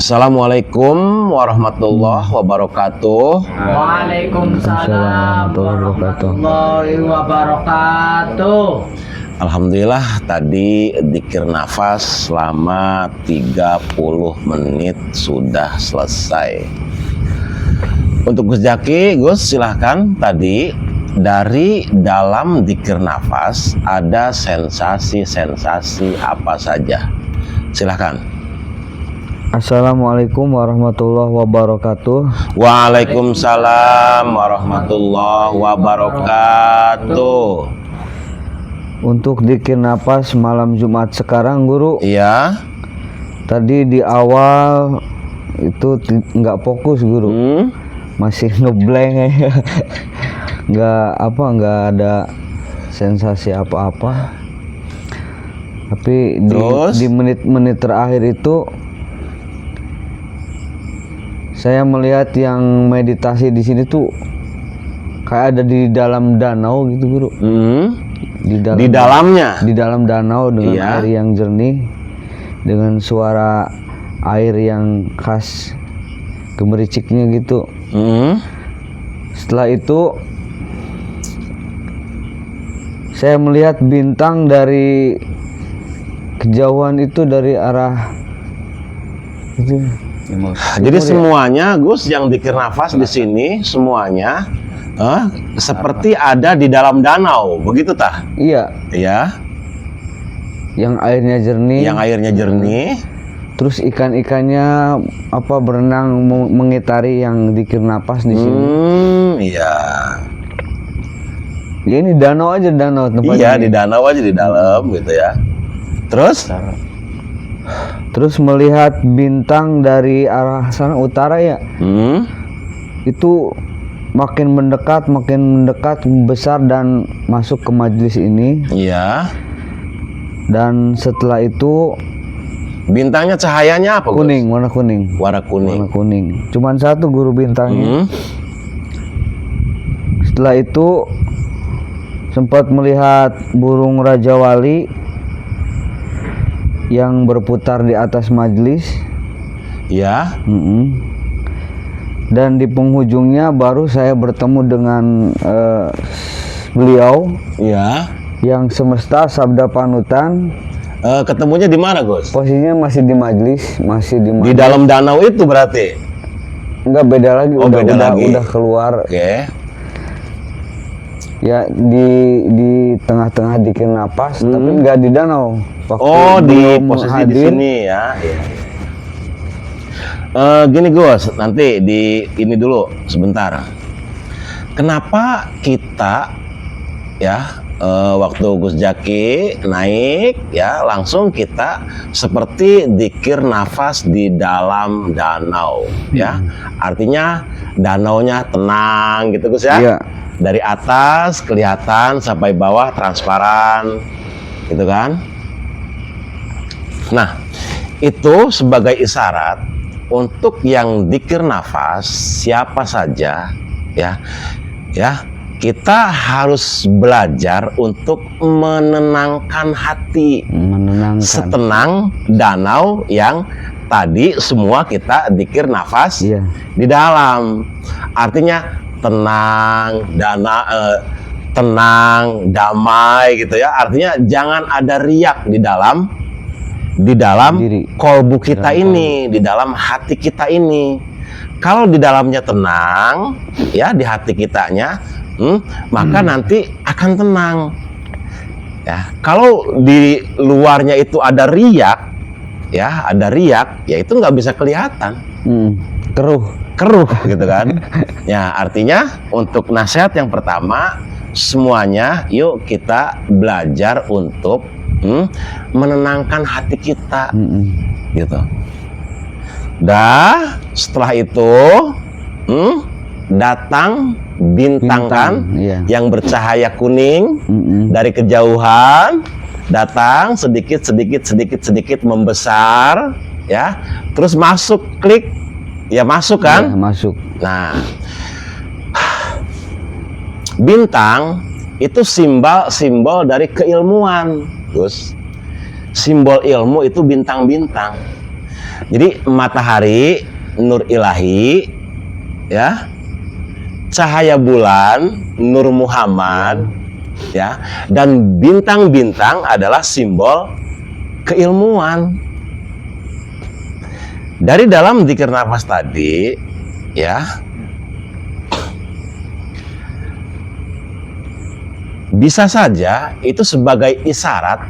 Assalamualaikum warahmatullahi wabarakatuh. Waalaikumsalam warahmatullahi wabarakatuh. Alhamdulillah tadi dzikir nafas selama 30 menit sudah selesai. Untuk Gus Jaki, Gus silahkan. Tadi dari dalam dzikir nafas ada sensasi-sensasi apa saja? Silahkan. Assalamualaikum warahmatullahi wabarakatuh. Waalaikumsalam warahmatullahi wabarakatuh. Untuk dzikir nafas malam Jumat sekarang, Guru. Iya. Tadi di awal itu nggak fokus, Guru. Masih ngeblank ya. Nggak ada sensasi apa-apa. Tapi di menit-menit terakhir itu saya melihat yang meditasi di sini tuh kayak ada di dalam danau gitu, Guru. Di dalam danau dengan air yang jernih, dengan suara air yang khas gemericiknya gitu. Setelah itu saya melihat bintang dari kejauhan itu dari arah itu. Jadi semuanya, Gus, yang dzikir nafas di sini semuanya seperti ada di dalam danau, begitu tah? Iya. Iya. Yang airnya jernih. Terus ikan-ikannya berenang mengitari yang dzikir nafas di sini. Iya. Ya ini danau tempatnya. Iya, di danau aja di dalam gitu ya. Terus melihat bintang dari arah sana utara ya. Itu makin mendekat besar dan masuk ke majelis ini. Iya. Dan setelah itu bintangnya cahayanya apa, Gus? Warna kuning. Cuman satu, Guru, bintangnya. Setelah itu sempat melihat burung Raja Wali yang berputar di atas majelis. Ya. Dan di penghujungnya baru saya bertemu dengan beliau. Ya. Yang semesta sabda panutan. Ketemunya di mana, Gus? Posisinya masih di majelis. Di dalam danau itu berarti? Enggak, beda lagi. Udah keluar. Oke. Ya di tengah-tengah dzikir nafas, tapi enggak di danau. Di posisi di sini ya. Gini, Gus, nanti ini dulu sebentar. Kenapa kita waktu Gus Jaki naik ya langsung kita seperti dzikir nafas di dalam danau ya. Artinya danaunya tenang gitu, Gus ya. Iya. Dari atas kelihatan sampai bawah transparan gitu kan. Nah, itu sebagai isyarat untuk yang dzikir nafas siapa saja ya kita harus belajar untuk menenangkan hati, setenang danau yang tadi semua kita dzikir nafas di dalam. Artinya tenang, damai gitu ya. Artinya jangan ada riak di dalam kolbu kita ini, di dalam hati kita ini. Kalau di dalamnya tenang, ya di hati kitanya, maka nanti akan tenang. Ya, kalau di luarnya itu ada riak, ya itu nggak bisa kelihatan. Keruh gitu kan. Ya, artinya untuk nasihat yang pertama, semuanya yuk kita belajar untuk menenangkan hati kita gitu. Setelah itu datang bintang yang bercahaya kuning dari kejauhan, datang sedikit membesar ya, terus masuk klik. Ya masuk kan? Masuk. Nah, bintang itu simbol dari keilmuan, Gus. Simbol ilmu itu bintang-bintang. Jadi matahari, nur ilahi, ya, cahaya bulan, nur Muhammad, ya, dan bintang-bintang adalah simbol keilmuan. Dari dalam dzikir nafas tadi, ya, bisa saja itu sebagai isyarat,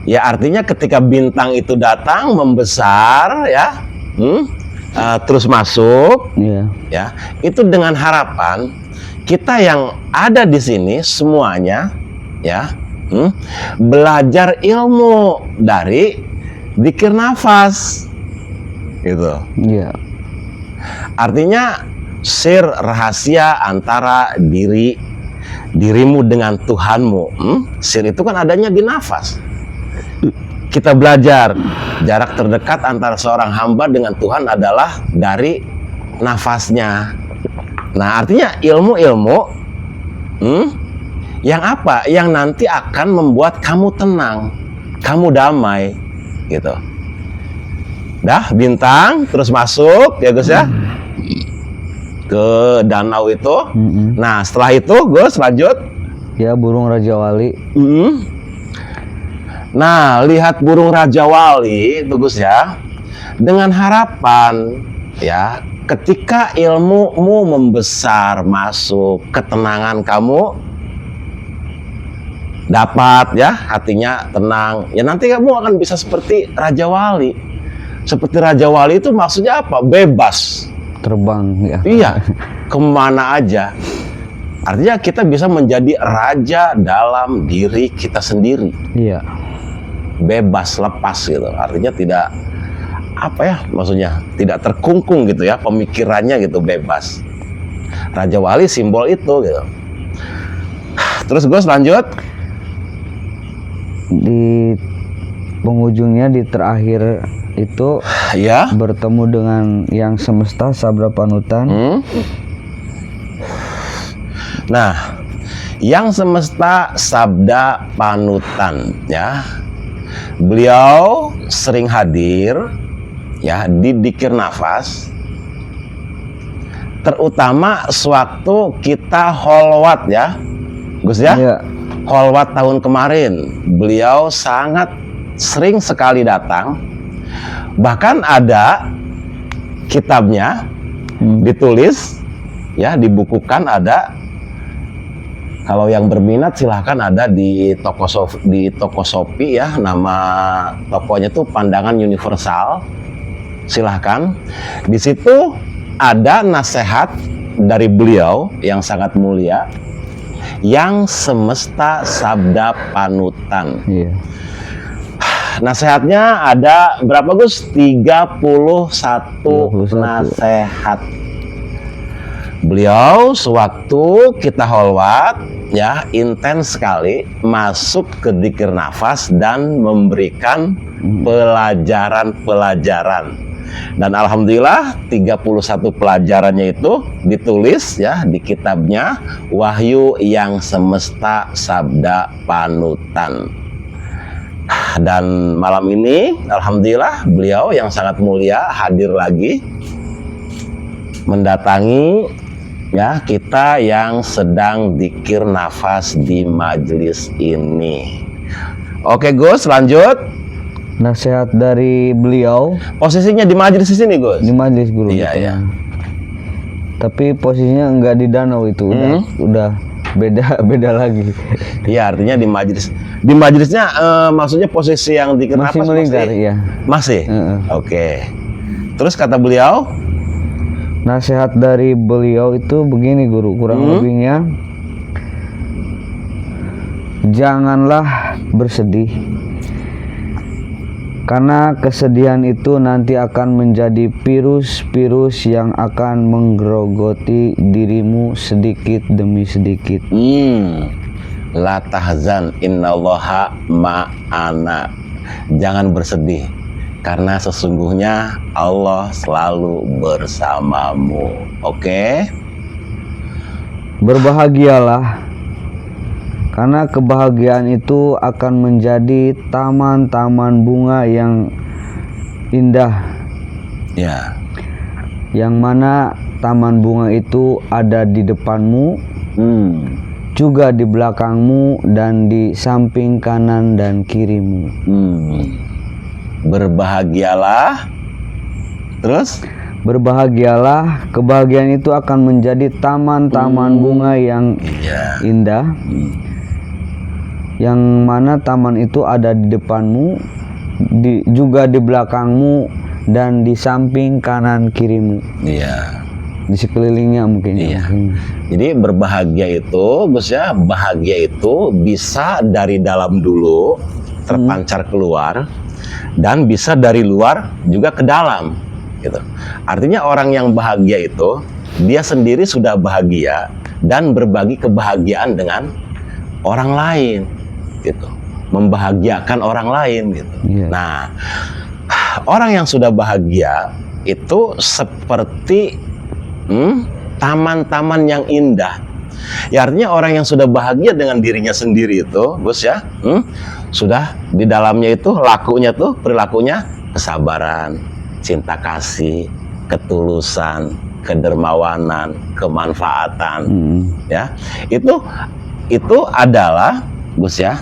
ya, artinya ketika bintang itu datang membesar, ya, terus masuk, ya, itu dengan harapan kita yang ada di sini semuanya, ya, belajar ilmu dari dzikir nafas, gitu. Artinya sir rahasia antara dirimu dengan Tuhanmu. Sir itu kan adanya di nafas. Kita belajar jarak terdekat antara seorang hamba dengan Tuhan adalah dari nafasnya. Nah, artinya ilmu-ilmu yang apa? Yang nanti akan membuat kamu tenang, kamu damai, gitu. Dah, bintang terus masuk, ya Gus ya, ke danau itu. Nah, setelah itu Gus lanjut. Ya, burung Raja Wali. Nah, lihat burung Raja Wali itu Gus ya, dengan harapan, ya, ketika ilmumu membesar masuk, ketenangan kamu dapat, ya, hatinya tenang, ya, nanti kamu akan bisa seperti Raja Wali. Seperti Raja Wali itu maksudnya apa? Bebas terbang, ya. Iya, kemana aja. Artinya kita bisa menjadi raja dalam diri kita sendiri. Iya. Bebas, lepas gitu. Artinya tidak, apa ya, maksudnya tidak terkungkung gitu ya, pemikirannya gitu, bebas. Raja Wali simbol itu gitu. Terus Gus lanjut. Di penghujungnya, di terakhir itu, ya, bertemu dengan yang semesta sabda panutan. Nah, yang semesta sabda panutan, ya, beliau sering hadir, ya, di dzikir nafas, terutama sewaktu kita holwat, ya Gus ya, holwat tahun kemarin beliau sangat sering sekali datang. Bahkan ada kitabnya ditulis, ya, dibukukan ada. Kalau yang berminat silahkan ada di toko Shopee, ya, nama tokonya tuh Pandangan Universal. Silahkan. Di situ ada nasihat dari beliau yang sangat mulia, yang semesta sabda panutan. Nasihatnya ada berapa Gus? 31 nasihat. Beliau sewaktu kita holwat, ya, intens sekali masuk ke dzikir nafas dan memberikan pelajaran-pelajaran. Dan alhamdulillah 31 pelajarannya itu ditulis, ya, di kitabnya Wahyu yang Semesta Sabda Panutan. Dan malam ini alhamdulillah beliau yang sangat mulia hadir lagi mendatangi, ya, kita yang sedang dzikir nafas di majelis ini. Oke Gus, lanjut. Nasihat dari beliau. Posisinya di majelis di sini Gus. Di majelis guru. Iya, iya. Tapi posisinya enggak di danau itu, udah beda lagi. Iya, artinya di majelis. Di majelisnya maksudnya posisi yang dzikir nafas masih melingkar, ya. Masih. Oke. Terus kata beliau, nasihat dari beliau itu begini guru, kurang lebihnya, janganlah bersedih, karena kesedihan itu nanti akan menjadi virus-virus yang akan menggerogoti dirimu sedikit demi sedikit. La tahzan innallaha ma'ana. Jangan bersedih, karena sesungguhnya Allah selalu bersamamu. Oke? Berbahagialah, karena kebahagiaan itu akan menjadi taman-taman bunga yang indah, Ya. yang mana taman bunga itu ada di depanmu, juga di belakangmu, dan di samping kanan dan kirimu. Berbahagialah. Terus? Berbahagialah, kebahagiaan itu akan menjadi taman-taman bunga yang indah, yang mana taman itu ada di depanmu, juga di belakangmu, dan di samping kanan kirimu. Iya. Di sekelilingnya mungkin. Iya. Jadi berbahagia itu, Gus ya, bahagia itu bisa dari dalam dulu terpancar keluar, dan bisa dari luar juga ke dalam, gitu. Artinya orang yang bahagia itu dia sendiri sudah bahagia dan berbagi kebahagiaan dengan orang lain, gitu. Membahagiakan orang lain, gitu. Iya. Nah, orang yang sudah bahagia itu seperti taman-taman yang indah. Ya, artinya orang yang sudah bahagia dengan dirinya sendiri itu, Gus ya, sudah di dalamnya itu lakunya tuh, perilakunya kesabaran, cinta kasih, ketulusan, kedermawanan, kemanfaatan, ya. Itu adalah, Gus ya,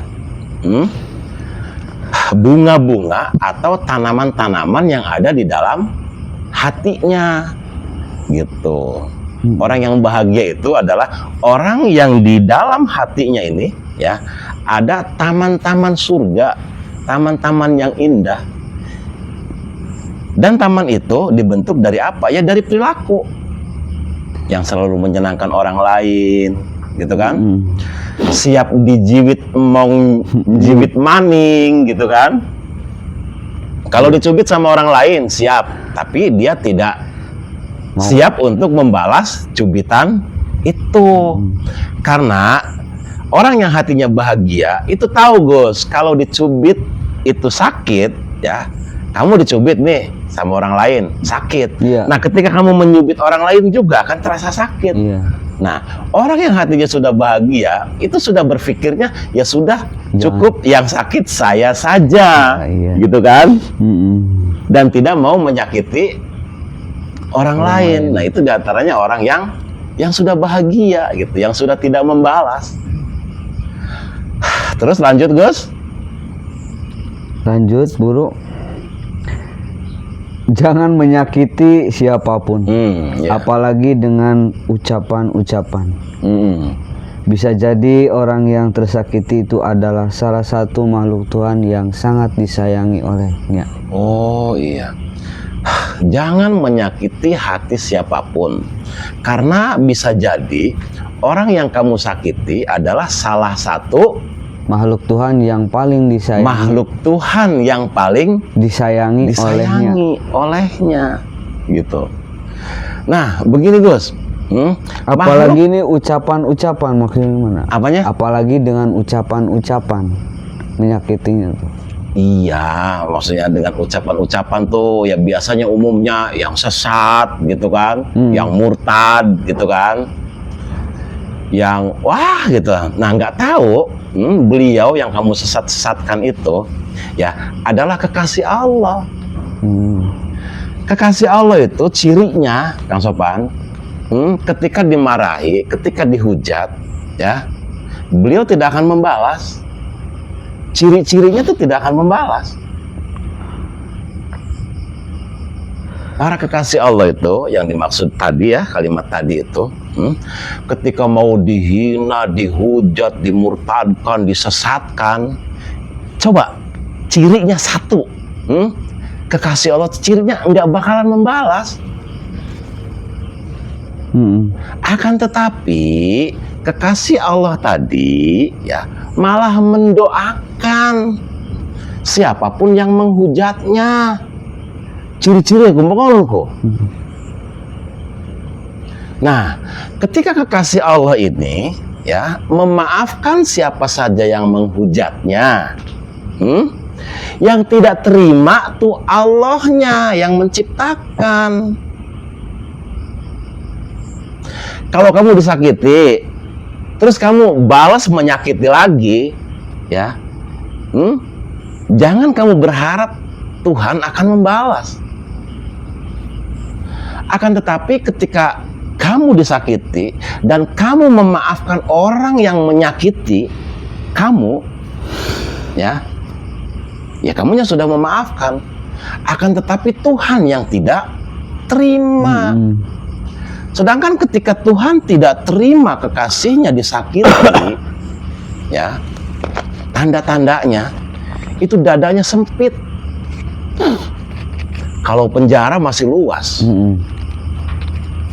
bunga-bunga atau tanaman-tanaman yang ada di dalam hatinya, gitu. Orang yang bahagia itu adalah orang yang di dalam hatinya ini, ya, ada taman-taman surga, taman-taman yang indah. Dan taman itu dibentuk dari apa? Ya dari perilaku yang selalu menyenangkan orang lain, gitu kan? Siap dijiwit emong, jiwit maning, gitu kan? Kalau dicubit sama orang lain siap, tapi dia tidak siap untuk membalas cubitan itu. Karena orang yang hatinya bahagia itu tahu, Gus, kalau dicubit itu sakit, ya. Kamu dicubit nih sama orang lain, sakit. Iya. Nah, ketika kamu menyubit orang lain juga akan terasa sakit. Iya. Nah, orang yang hatinya sudah bahagia itu sudah berpikirnya ya sudah cukup yang sakit saya saja, gitu kan? Dan tidak mau menyakiti orang lain. Nah, itu diantaranya orang yang sudah bahagia, gitu, yang sudah tidak membalas. Terus lanjut, Gus. Lanjut, Buru. Jangan menyakiti siapapun, apalagi dengan ucapan-ucapan. Bisa jadi orang yang tersakiti itu adalah salah satu makhluk Tuhan yang sangat disayangi olehnya. Oh iya. Jangan menyakiti hati siapapun, karena bisa jadi orang yang kamu sakiti adalah salah satu makhluk Tuhan yang paling disayangi. Makhluk Tuhan yang paling disayangi olehnya, gitu. Nah, begini, Gus. Apalagi ini ucapan-ucapan, maksudnya mana? Apanya? Apalagi dengan ucapan-ucapan menyakitinya tuh. Iya, maksudnya dengan ucapan-ucapan tuh ya biasanya umumnya yang sesat, gitu kan, yang murtad, gitu kan, yang wah gitu. Nah, nggak tahu beliau yang kamu sesat-sesatkan itu ya adalah kekasih Allah. Kekasih Allah itu cirinya, Kang Sopan, ketika dimarahi, ketika dihujat, ya beliau tidak akan membalas. Ciri-cirinya itu tidak akan membalas. Para kekasih Allah itu yang dimaksud tadi ya, kalimat tadi itu, ketika mau dihina, dihujat, dimurtadkan, disesatkan, coba cirinya satu, kekasih Allah cirinya nggak bakalan membalas. Akan tetapi kekasih Allah tadi ya malah mendoakan siapapun yang menghujatnya. Ciri-ciri kok. Nah, ketika kekasih Allah ini ya memaafkan siapa saja yang menghujatnya, yang tidak terima tuh Allahnya yang menciptakan. Kalau kamu disakiti, terus kamu balas menyakiti lagi, ya, jangan kamu berharap Tuhan akan membalas. Akan tetapi ketika kamu disakiti dan kamu memaafkan orang yang menyakiti kamu, ya kamunya sudah memaafkan. Akan tetapi Tuhan yang tidak terima. Sedangkan ketika Tuhan tidak terima kekasihnya disakiti, ya, tanda-tandanya itu dadanya sempit. Kalau penjara masih luas.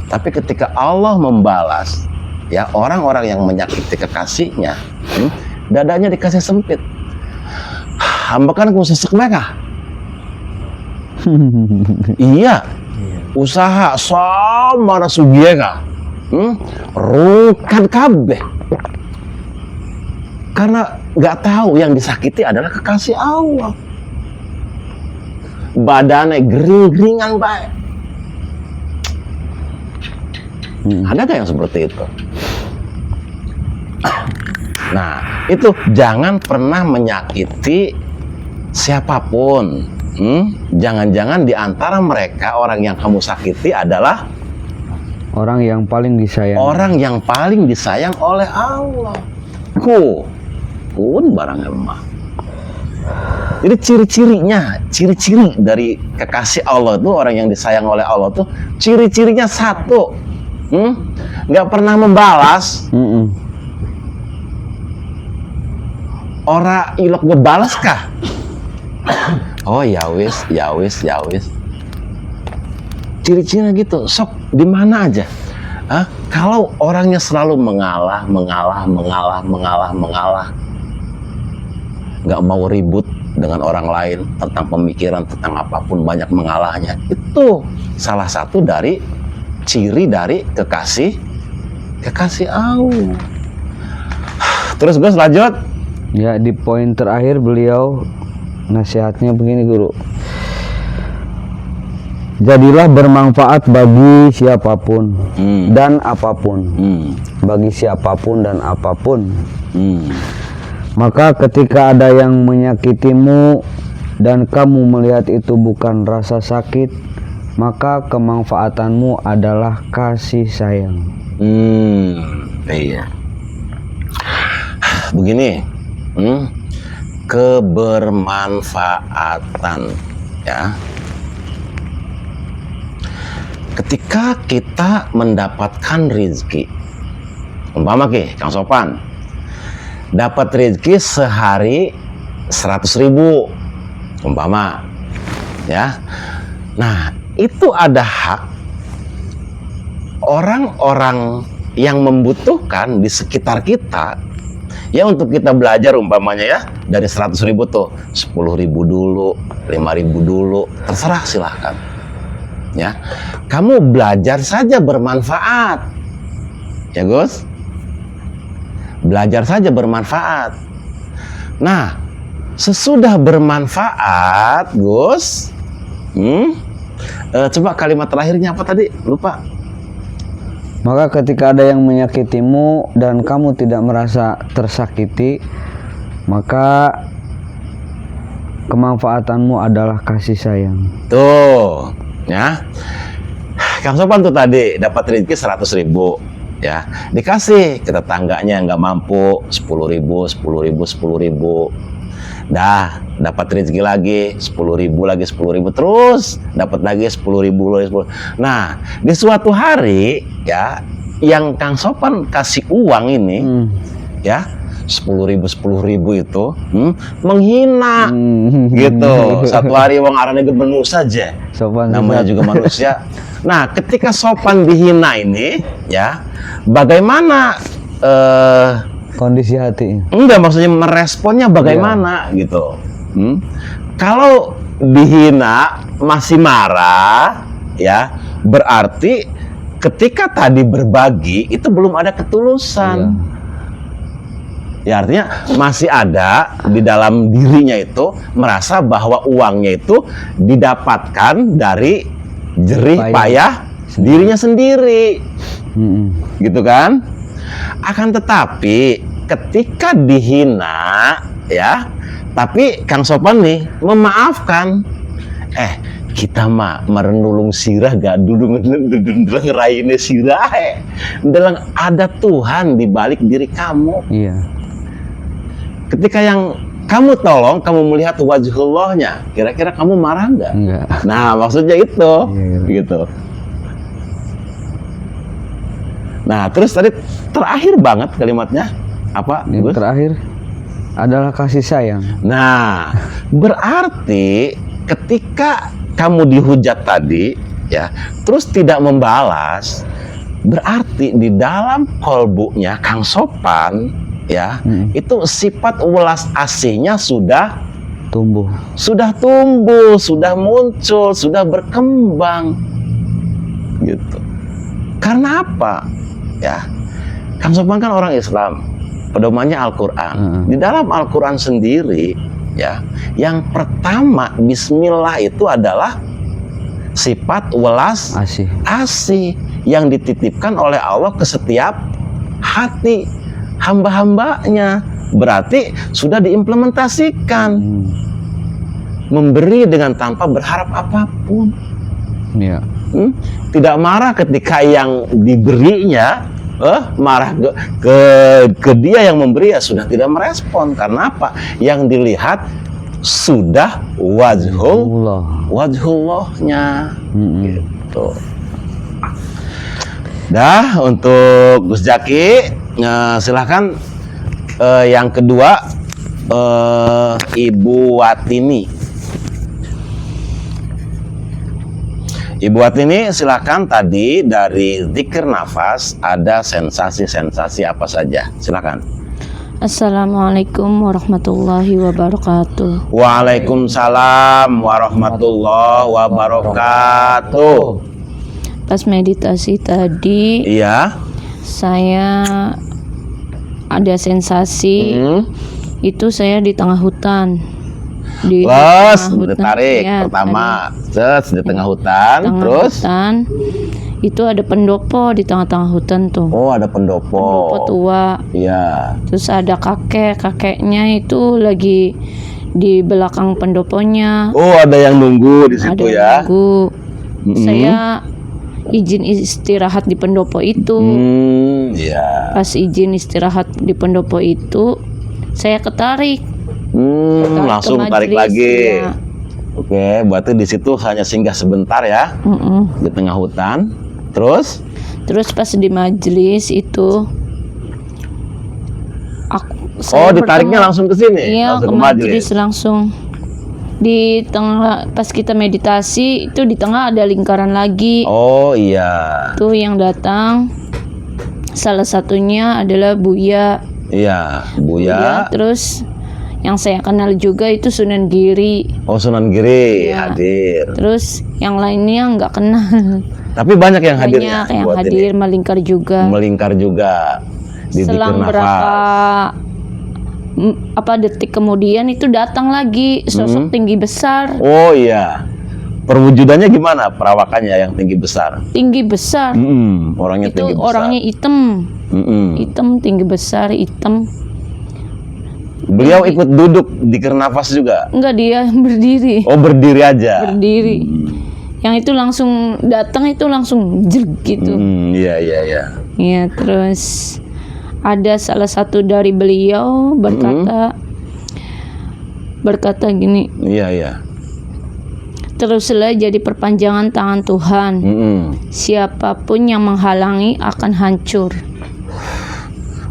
Tapi ketika Allah membalas, ya, orang-orang yang menyakiti kekasihnya, dadanya dikasih sempit. Hamba kan kusesek mereka. Iya, usaha sama sugiega, rungkan kabeh. Karena nggak tahu yang disakiti adalah kekasih Allah. Badannya gering-geringan baik. Ada gak yang seperti itu? Nah, itu jangan pernah menyakiti siapapun. Jangan-jangan di antara mereka orang yang kamu sakiti adalah orang yang paling disayang. Orang yang paling disayang oleh Allah. Pun barang lemah. Jadi ciri-ciri dari kekasih Allah itu, orang yang disayang oleh Allah tuh ciri-cirinya satu, nggak pernah membalas. Ora ilok ngebalas kah? Oh ya wis. Ciri-cirinya gitu. Sok di mana aja. Kalau orangnya selalu mengalah, nggak mau ribut dengan orang lain tentang pemikiran, tentang apapun, banyak mengalahnya. Itu salah satu dari ciri dari kekasih Allah. Terus Gus lanjut. Ya, di poin terakhir beliau nasihatnya begini, Guru. Jadilah bermanfaat bagi siapapun dan apapun. Bagi siapapun dan apapun. Maka ketika ada yang menyakitimu dan kamu melihat itu bukan rasa sakit, maka kemanfaatanmu adalah kasih sayang. Iya. Begini, kebermanfaatan, ya. Ketika kita mendapatkan rezeki, umpama Kang Sopan dapat rezeki sehari 100.000 umpama, ya. Nah, itu ada hak orang-orang yang membutuhkan di sekitar kita, ya, untuk kita belajar umpamanya, ya, dari 100.000 tuh 10.000 dulu, 5.000 dulu, terserah, silahkan, ya. Kamu belajar saja bermanfaat, ya Gus. Belajar saja bermanfaat. Nah, sesudah bermanfaat, Gus, coba kalimat terakhirnya apa tadi? Lupa. Maka ketika ada yang menyakitimu dan kamu tidak merasa tersakiti, maka kemanfaatanmu adalah kasih sayang. Tuh, ya. Kang Sopan tuh tadi dapat rezeki 100.000. Ya, dikasih ke tetangganya nggak mampu 10.000. Dah dapat rezeki lagi 10.000, terus dapat lagi 10.000. Nah, di suatu hari, ya, yang Kang Sopan kasih uang ini, ya, 10.000 itu menghina, gitu. Satu hari uang arane gebenu saja. Sopan namanya juga manusia. Nah, ketika Sopan dihina ini, ya, bagaimana kondisi hati? Enggak, maksudnya meresponnya bagaimana, gitu. Kalau dihina masih marah, ya, berarti ketika tadi berbagi itu belum ada ketulusan. Ya, artinya masih ada di dalam dirinya itu merasa bahwa uangnya itu didapatkan dari jerih payah dirinya sendiri, gitu kan? Akan tetapi ketika dihina, ya, tapi Kang Sopan nih memaafkan, Kita mah merenulung sirah gak duduk ngeraine sirah. Dalam ada Tuhan di balik diri kamu. Iya. Ketika yang kamu tolong, kamu melihat wajhullahnya, kira-kira kamu marah nggak? Enggak. Nah, maksudnya itu, Iya. gitu. Nah, terus tadi terakhir banget kalimatnya apa? Yang terakhir adalah kasih sayang. Nah, berarti ketika kamu dihujat tadi, ya, terus tidak membalas, berarti di dalam kolbunya Kang Sopan, ya, itu sifat welas asihnya sudah tumbuh, sudah muncul, sudah berkembang, gitu. Karena apa? Ya, Kang Sopan kan orang Islam, pedomannya Al-Quran. Di dalam Al-Quran sendiri, ya, yang pertama Bismillah itu adalah sifat welas asih yang dititipkan oleh Allah ke setiap hati hamba-hambanya. Berarti sudah diimplementasikan. Memberi dengan tanpa berharap apapun. Iya. Tidak marah ketika yang diberinya marah ke dia yang memberi, ya sudah tidak merespon. Karena apa? Yang dilihat sudah wajhullahnya, gitu. Dah, untuk Gus Jaki, silahkan. Yang kedua, Ibu Watini. Ibu Watini, silahkan. Tadi dari zikir nafas ada sensasi-sensasi apa saja? Silahkan. Assalamualaikum warahmatullahi wabarakatuh. Waalaikumsalam warahmatullahi wabarakatuh. Pas meditasi tadi, iya, saya ada sensasi itu saya di tengah hutan. Ditarik ya, pertama, di tengah hutan, terus hutan, itu ada pendopo di tengah-tengah hutan tuh. Oh, ada pendopo tua. Iya. Terus ada kakeknya itu lagi di belakang pendoponya. Oh, ada yang nunggu di situ ya. Nunggu. Saya izin istirahat di pendopo itu. Iya. Pas izin istirahat di pendopo itu, saya ketarik. Langsung tarik lagi. Ya. Oke, berarti di situ hanya singgah sebentar ya, di tengah hutan. Terus pas di majelis itu, ditariknya langsung ke sini. Iya, ke majelis langsung. Di tengah, pas kita meditasi itu di tengah ada lingkaran lagi. Oh iya. Tuh yang datang, salah satunya adalah Buya. Iya, Buya. Terus yang saya kenal juga itu Sunan Giri. Oh, Sunan Giri ya, hadir. Terus yang lainnya nggak kenal. Tapi banyak yang hadir. Banyak yang hadir, melingkar juga. Di selang berapa detik kemudian itu datang lagi sosok tinggi besar. Oh iya. Perwujudannya gimana? Perawakannya yang tinggi besar. Tinggi besar. Orangnya itu tinggi besar. Orangnya hitam. Hitam, tinggi besar, hitam. Beliau ikut duduk di nafas juga? Enggak, dia berdiri. Oh, berdiri aja. Berdiri. Yang itu langsung datang itu langsung jerk gitu. Iya. Iya, terus ada salah satu dari beliau berkata gini. Iya. Teruslah jadi perpanjangan tangan Tuhan. Siapapun yang menghalangi akan hancur.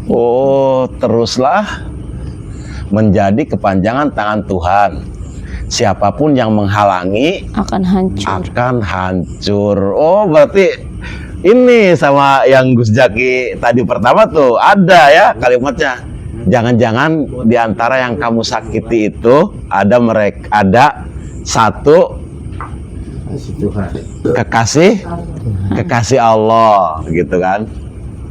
Oh, teruslah menjadi kepanjangan tangan Tuhan. Siapapun yang menghalangi akan hancur. Oh, berarti ini sama yang Gus Jaki tadi pertama tuh ada ya kalimatnya. Jangan-jangan di antara yang kamu sakiti itu ada satu kekasih Allah gitu kan.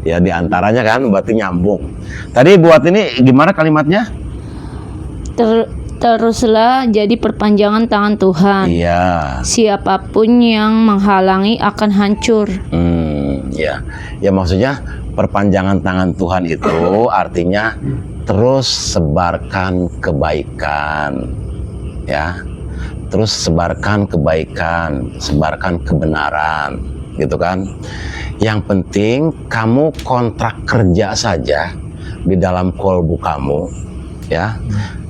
Ya di antaranya kan berarti nyambung. Tadi buat ini gimana kalimatnya? Teruslah jadi perpanjangan tangan Tuhan. Iya. Siapapun yang menghalangi akan hancur. Ya maksudnya perpanjangan tangan Tuhan itu artinya terus sebarkan kebaikan, ya. terus sebarkan kebaikan, sebarkan kebenaran, gitu kan. Yang penting kamu kontrak kerja saja di dalam kolbu kamu, ya,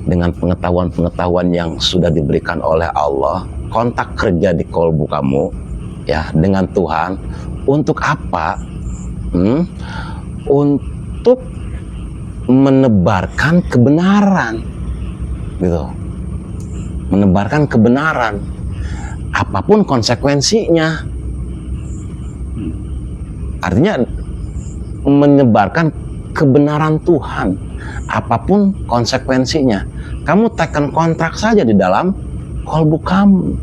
dengan pengetahuan-pengetahuan yang sudah diberikan oleh Allah. Kontrak kerja di kolbu kamu, ya, dengan Tuhan. Untuk apa? Untuk menebarkan kebenaran, gitu. Menebarkan kebenaran, apapun konsekuensinya. Artinya menyebarkan kebenaran Tuhan, apapun konsekuensinya. Kamu tekan kontrak saja di dalam kolbu kamu.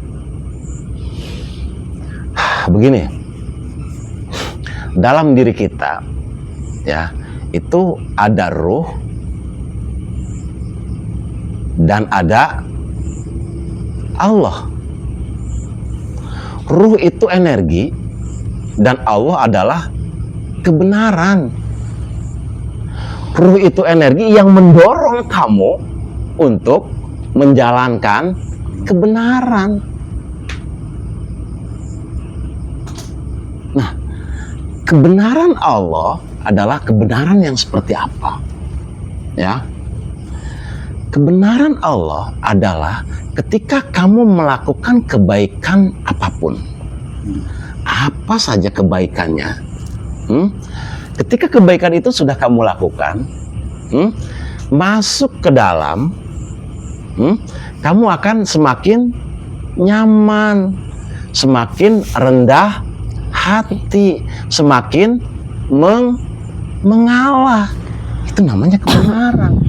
Begini, dalam diri kita, ya, itu ada ruh dan ada Allah. Ruh itu energi dan Allah adalah kebenaran. Ruh itu energi yang mendorong kamu untuk menjalankan kebenaran. Nah, kebenaran Allah adalah kebenaran yang seperti apa? Ya. Kebenaran Allah adalah ketika kamu melakukan kebaikan apapun. Apa saja kebaikannya. Ketika kebaikan itu sudah kamu lakukan, masuk ke dalam, kamu akan semakin nyaman, semakin rendah hati, semakin mengalah. Itu namanya kebenaran.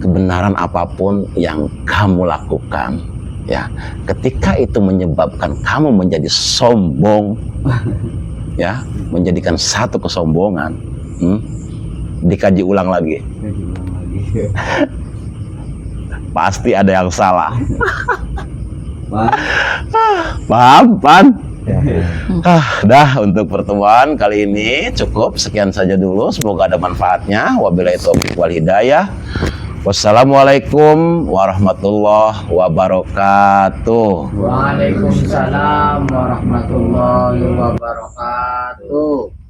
Kebenaran apapun yang kamu lakukan, ya, ketika itu menyebabkan kamu menjadi sombong, ya, menjadikan satu kesombongan, dikaji ulang lagi. Pasti ada yang salah. Paham, Pan? Dah, untuk pertemuan kali ini cukup sekian saja dulu. Semoga ada manfaatnya. Wabillahi taufiq wal hidayah. Wassalamualaikum warahmatullahi wabarakatuh. Waalaikumsalam warahmatullahi wabarakatuh.